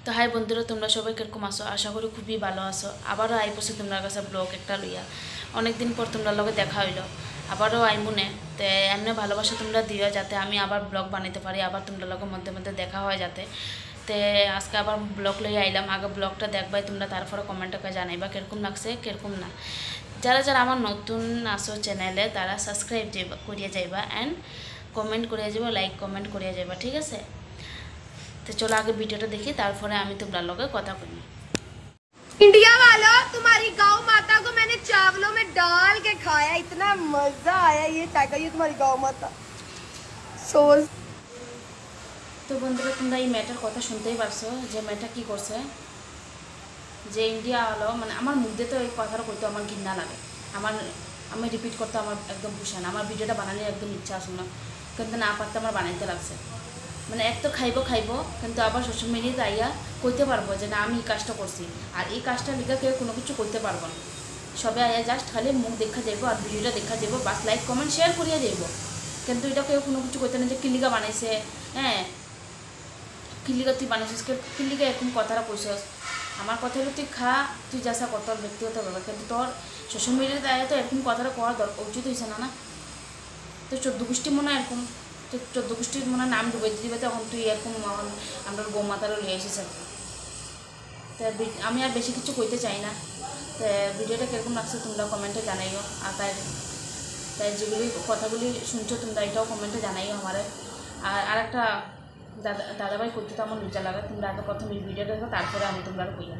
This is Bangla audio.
তো হাই বন্ধুরা, তোমরা সবাই কিরকম আসো? আশা করি খুবই ভালো আসো। আবারও আইবসে তোমরা কাছে ব্লগ একটা লইয়া। অনেকদিন পর তোমরা লগে দেখা হইল, আবারও আইমুনে। তো এমনি ভালোবাসা তোমরা দিও যাতে আমি আবার ব্লগ বানাইতে পারি, আবার তোমরা লগে মধ্যে মধ্যে দেখা হয় যাতে। তো আজকে আবার ব্লগ লইয়া আইলাম। আগে ব্লগটা দেখবাই তোমরা, তারপরে কমেন্টে জানাইবা কিরকম লাগছে কিরকম না। যারা যারা আমার নতুন আসো চ্যানেলে তারা সাবস্ক্রাইব করিয়ে যাইবা অ্যান্ড কমেন্ট করিয়ে যাবা, লাইক কমেন্ট করিয়ে যাবা, ঠিক আছে? तो चलो आगे वीडियो देखी तारपरे आमी तुम्हारा लोगे कथा करी। इंडिया वालों, तुम्हारी गौ माता को मैंने चावलों में डाल के खाया, इतना मजा आया। ये टाइगर, ये तुम्हारी गौ माता सोल। तो बंधुरा तुम्हारा ये मैटर कथा सुनते ही पारছো যে মেয়েটা কি করছে, যে ইন্ডিয়া वालों মানে আমার মুখ দিয়ে তো এই কথাটা কইতে আমার ঘৃণা লাগে। আমি রিপিট করতে আমার একদম পোষায় না। আমার ভিডিওটা বানানোর একদম ইচ্ছা আসে না, কিন্তু না পারতে আমার বানাইতে লাগছে। মানে এক তো খাইব কিন্তু আবার সোশ্যাল মিডিয়াতে আইয়া কইতে পারবো যে না আমি এই কাজটা করছি, আর এই কাজটা লিখে কেউ কোনো কিছু করতে পারবো না। সবাই আইয়া জাস্ট খালি মুখ দেখা যাইব আর ভিডিওটা দেখা যাইব, বাস লাইক কমেন্ট শেয়ার করিয়া যাইব। কিন্তু এটা কেউ কোনো কিছু করতে না যে কিলিকা বানাইছে, হ্যাঁ কিলিকা তুই বানাইছিস, কিলিকা এরকম কথাটা কইছস। আমার কথা হলো তুই খা, তুই যাসা কর, তোর ব্যক্তিগত ব্যাপার, কিন্তু তোর সোশ্যাল মিডিয়াতে আইয়া তো এরকম কথাটা করা উচিত হয়েছে না। না তো 14 গোষ্ঠী মনে হয় এরকম, তো 14 গোষ্ঠীর মনে নাম ডুবাই দিবে, তখন তুই এরকম আমরা বৌমাতারও লিয়ে এসেছে। তো আমি আর বেশি কিছু কইতে চাই না। তো ভিডিওটা কীরকম লাগছে তোমরা কমেন্টে জানাইও। আর তাই যেগুলি কথাগুলি শুনছো তোমরা এটাও কমেন্টে জানাইও আমার। আর একটা দাদাভাই করতে তো আমার লজ্জা লাগে। তোমরা আগে প্রথমে ভিডিওটা দেখো, তারপরে আমি তোমরা কইয়া।